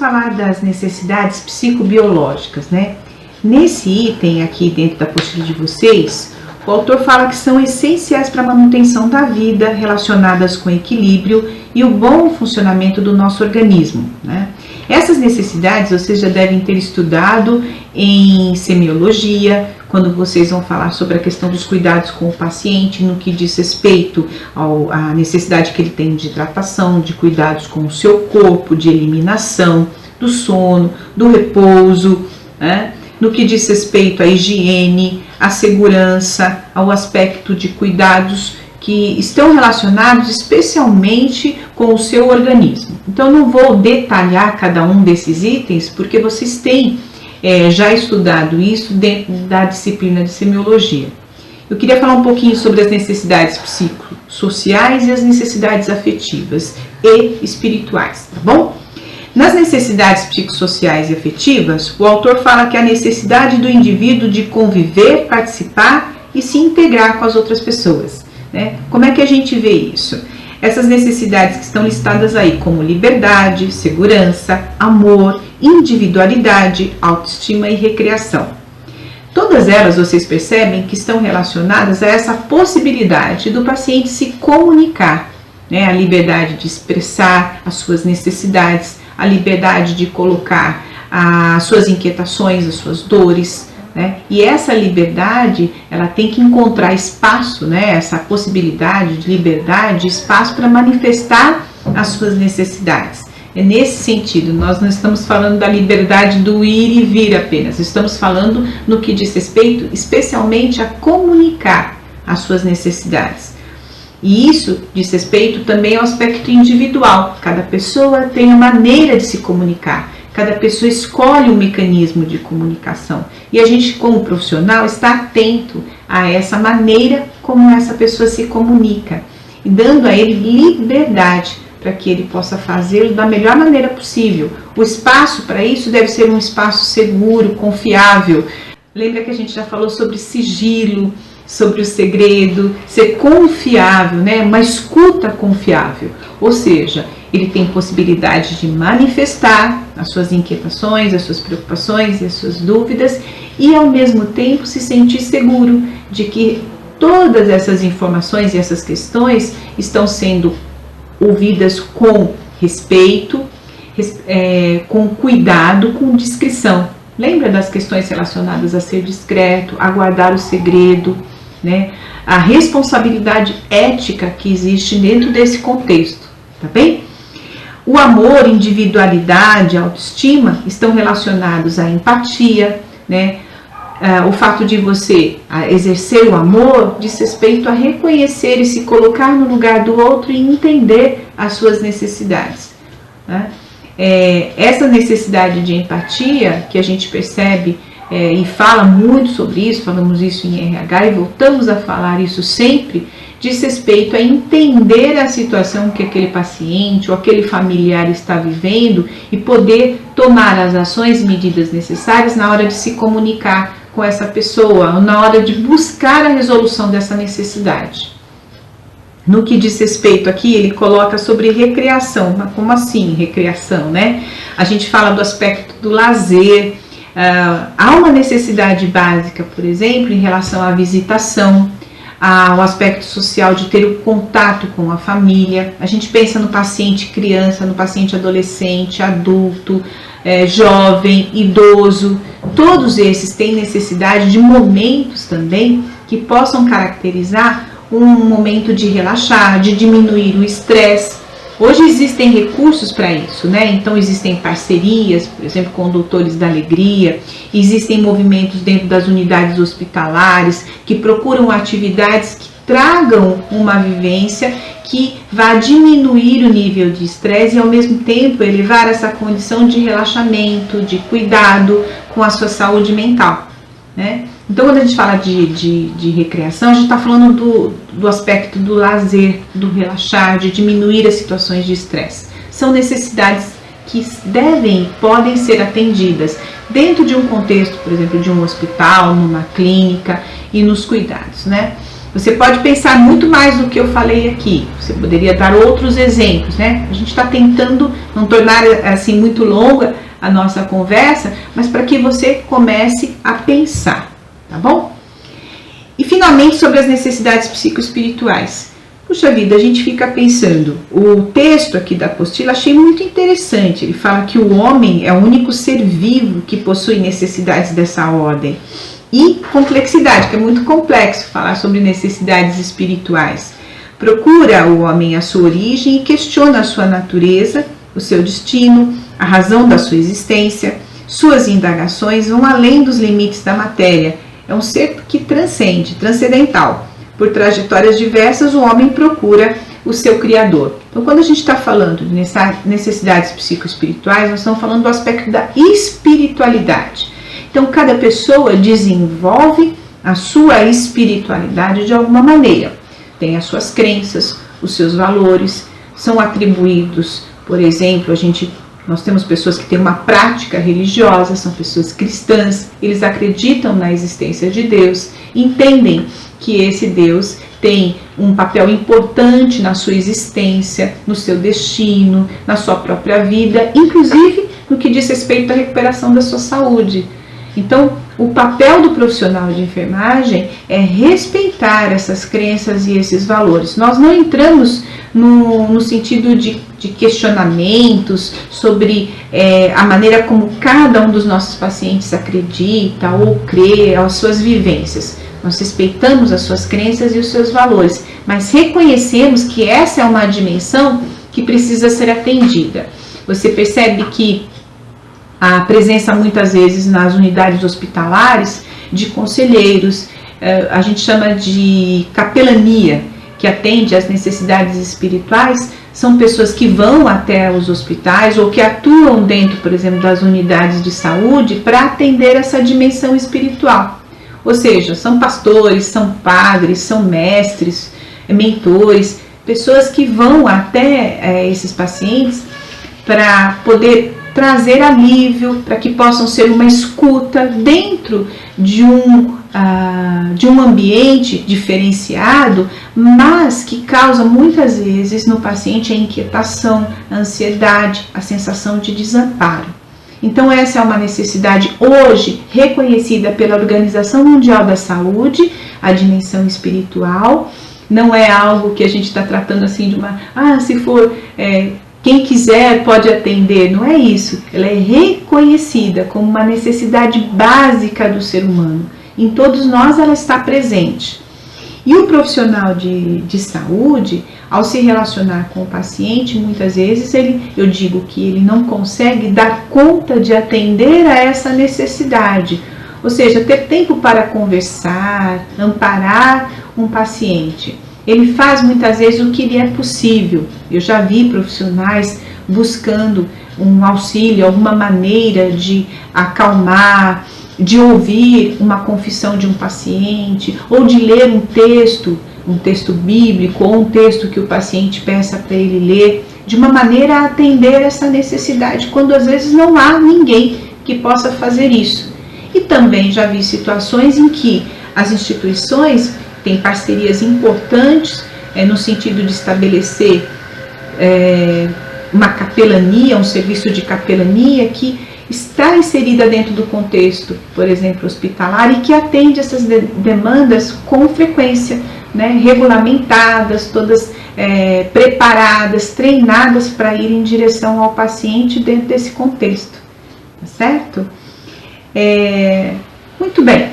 falar das necessidades psicobiológicas, né? Nesse item aqui dentro da apostila de vocês, o autor fala que são essenciais para a manutenção da vida, relacionadas com equilíbrio e o bom funcionamento do nosso organismo, né? Essas necessidades vocês já devem ter estudado em semiologia, quando vocês vão falar sobre a questão dos cuidados com o paciente, no que diz respeito à necessidade que ele tem de hidratação, de cuidados com o seu corpo, de eliminação, do sono, do repouso, né? No que diz respeito à higiene, à segurança, ao aspecto de cuidados que estão relacionados especialmente com o seu organismo. Então, eu não vou detalhar cada um desses itens, porque vocês têm já estudado isso dentro da disciplina de semiologia. Eu queria falar um pouquinho sobre as necessidades psicossociais e as necessidades afetivas e espirituais, tá bom? Nas necessidades psicossociais e afetivas, o autor fala que a necessidade do indivíduo de conviver, participar e se integrar com as outras pessoas, né? Como é que a gente vê isso? Essas necessidades que estão listadas aí como liberdade, segurança, amor, individualidade, autoestima e recreação. Todas elas vocês percebem que estão relacionadas a essa possibilidade do paciente se comunicar, né? A liberdade de expressar as suas necessidades, a liberdade de colocar as suas inquietações, as suas dores, né? E essa liberdade, ela tem que encontrar espaço, né? Essa possibilidade de liberdade, espaço para manifestar as suas necessidades. É nesse sentido, nós não estamos falando da liberdade do ir e vir apenas, estamos falando no que diz respeito especialmente a comunicar as suas necessidades. E isso diz respeito também ao aspecto individual. Cada pessoa tem a maneira de se comunicar, cada pessoa escolhe um mecanismo de comunicação. E a gente, como profissional, está atento a essa maneira como essa pessoa se comunica e dando a ele liberdade para que ele possa fazê-lo da melhor maneira possível. O espaço para isso deve ser um espaço seguro, confiável. Lembra que a gente já falou sobre sigilo, sobre o segredo, ser confiável, né? Uma escuta confiável. Ou seja, ele tem possibilidade de manifestar as suas inquietações, as suas preocupações e as suas dúvidas e ao mesmo tempo se sentir seguro de que todas essas informações e essas questões estão sendo ouvidas com respeito, com cuidado, com discrição. Lembra das questões relacionadas a ser discreto, a guardar o segredo, né? A responsabilidade ética que existe dentro desse contexto, tá bem? O amor, individualidade, autoestima estão relacionados à empatia, né? O fato de você exercer o amor diz respeito a reconhecer e se colocar no lugar do outro e entender as suas necessidades, né? Essa necessidade de empatia que a gente percebe e fala muito sobre isso, falamos isso em RH e voltamos a falar isso sempre, diz respeito a entender a situação que aquele paciente ou aquele familiar está vivendo e poder tomar as ações e medidas necessárias na hora de se comunicar com essa pessoa, na hora de buscar a resolução dessa necessidade. No que diz respeito aqui, ele coloca sobre recreação. Mas como assim recreação, né? A gente fala do aspecto do lazer. Há uma necessidade básica, por exemplo, em relação à visitação, ao aspecto social de ter o contato com a família. A gente pensa no paciente criança, no paciente adolescente, adulto, jovem, idoso. Todos esses têm necessidade de momentos também que possam caracterizar um momento de relaxar, de diminuir o estresse. Hoje existem recursos para isso, né? Então existem parcerias, por exemplo, com Doutores da Alegria, existem movimentos dentro das unidades hospitalares que procuram atividades que tragam uma vivência que vá diminuir o nível de estresse e ao mesmo tempo elevar essa condição de relaxamento, de cuidado com a sua saúde mental, né? Então, quando a gente fala de recreação, a gente está falando do aspecto do lazer, do relaxar, de diminuir as situações de estresse. São necessidades que podem ser atendidas dentro de um contexto, por exemplo, de um hospital, numa clínica e nos cuidados, né? Você pode pensar muito mais do que eu falei aqui. Você poderia dar outros exemplos, né? A gente está tentando não tornar assim muito longa a nossa conversa, mas para que você comece a pensar, tá bom? E finalmente sobre as necessidades psicoespirituais. Puxa vida, a gente fica pensando, o texto aqui da apostila achei muito interessante. Ele fala que o homem é o único ser vivo que possui necessidades dessa ordem. E complexidade, que é muito complexo falar sobre necessidades espirituais. Procura o homem a sua origem e questiona a sua natureza, o seu destino, a razão da sua existência. Suas indagações vão além dos limites da matéria. É um ser que transcende, transcendental. Por trajetórias diversas, o homem procura o seu Criador. Então, quando a gente está falando de necessidades psicoespirituais, nós estamos falando do aspecto da espiritualidade. Então, cada pessoa desenvolve a sua espiritualidade de alguma maneira. Tem as suas crenças, os seus valores, são atribuídos, por exemplo, nós temos pessoas que têm uma prática religiosa, são pessoas cristãs, eles acreditam na existência de Deus, entendem que esse Deus tem um papel importante na sua existência, no seu destino, na sua própria vida, inclusive no que diz respeito à recuperação da sua saúde. Então, o papel do profissional de enfermagem é respeitar essas crenças e esses valores. Nós não entramos no sentido de questionamentos sobre a maneira como cada um dos nossos pacientes acredita ou crê, as suas vivências. Nós respeitamos as suas crenças e os seus valores, mas reconhecemos que essa é uma dimensão que precisa ser atendida. Você percebe que a presença muitas vezes nas unidades hospitalares de conselheiros, a gente chama de capelania, que atende às necessidades espirituais, são pessoas que vão até os hospitais ou que atuam dentro, por exemplo, das unidades de saúde para atender essa dimensão espiritual. Ou seja, são pastores, são padres, são mestres, mentores, pessoas que vão até esses pacientes para poder trazer alívio, para que possam ser uma escuta dentro de um ambiente diferenciado, mas que causa muitas vezes no paciente a inquietação, a ansiedade, a sensação de desamparo. Então essa é uma necessidade hoje reconhecida pela Organização Mundial da Saúde, a dimensão espiritual. Não é algo que a gente está tratando assim de se for quem quiser pode atender, não é isso. Ela é reconhecida como uma necessidade básica do ser humano. Em todos nós ela está presente. E o profissional de saúde, ao se relacionar com o paciente, muitas vezes eu digo que ele não consegue dar conta de atender a essa necessidade. Ou seja, ter tempo para conversar, amparar um paciente. Ele faz muitas vezes o que lhe é possível. Eu já vi profissionais buscando um auxílio, alguma maneira de acalmar, de ouvir uma confissão de um paciente, ou de ler um texto bíblico, ou um texto que o paciente peça para ele ler, de uma maneira a atender essa necessidade, quando às vezes não há ninguém que possa fazer isso. E também já vi situações em que as instituições têm parcerias importantes no sentido de estabelecer uma capelania, um serviço de capelania que está inserida dentro do contexto, por exemplo, hospitalar, e que atende essas demandas com frequência, né, regulamentadas, todas preparadas, treinadas para ir em direção ao paciente dentro desse contexto, tá certo? Muito bem.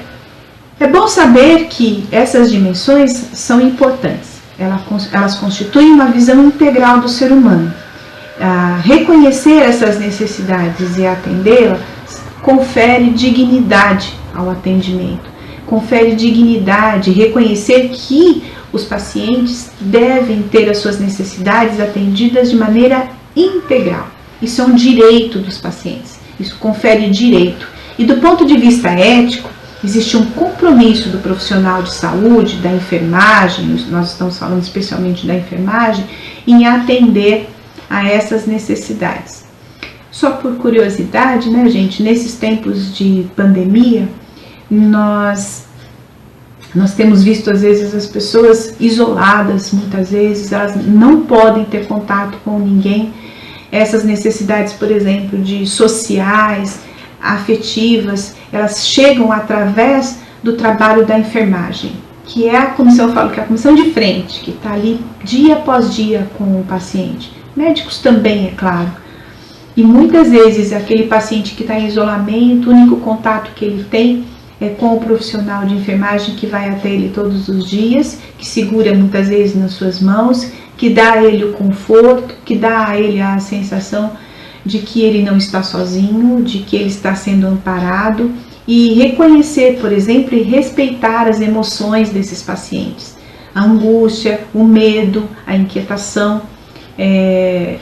É bom saber que essas dimensões são importantes. Elas constituem uma visão integral do ser humano. Reconhecer essas necessidades e atendê-las confere dignidade ao atendimento. Confere dignidade, reconhecer que os pacientes devem ter as suas necessidades atendidas de maneira integral. Isso é um direito dos pacientes. Isso confere direito. E do ponto de vista ético, existe um compromisso do profissional de saúde, da enfermagem, nós estamos falando especialmente da enfermagem, em atender a essas necessidades. Só por curiosidade, né, gente, nesses tempos de pandemia, nós Nós temos visto às vezes as pessoas isoladas, muitas vezes elas não podem ter contato com ninguém. Essas necessidades, por exemplo, de sociais, afetivas, elas chegam através do trabalho da enfermagem, que é a comissão, eu falo que é a comissão de frente, que está ali dia após dia com o paciente. Médicos também, é claro. E muitas vezes aquele paciente que está em isolamento, o único contato que ele tem é com o profissional de enfermagem que vai até ele todos os dias, que segura muitas vezes nas suas mãos, que dá a ele o conforto, que dá a ele a sensação de que ele não está sozinho, de que ele está sendo amparado, e reconhecer, por exemplo, e respeitar as emoções desses pacientes. A angústia, o medo, a inquietação.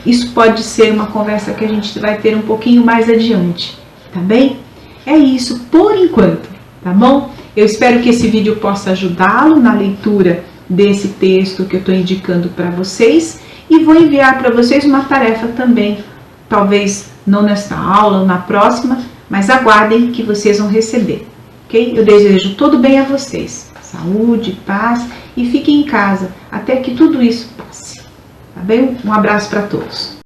Isso pode ser uma conversa que a gente vai ter um pouquinho mais adiante, tá bem? É isso por enquanto, tá bom? Eu espero que esse vídeo possa ajudá-lo na leitura desse texto que eu estou indicando para vocês, e vou enviar para vocês uma tarefa também, talvez não nesta aula ou na próxima, mas aguardem que vocês vão receber, ok? Eu desejo todo bem a vocês, saúde, paz, e fiquem em casa até que tudo isso passe, tá bem? Um abraço para todos.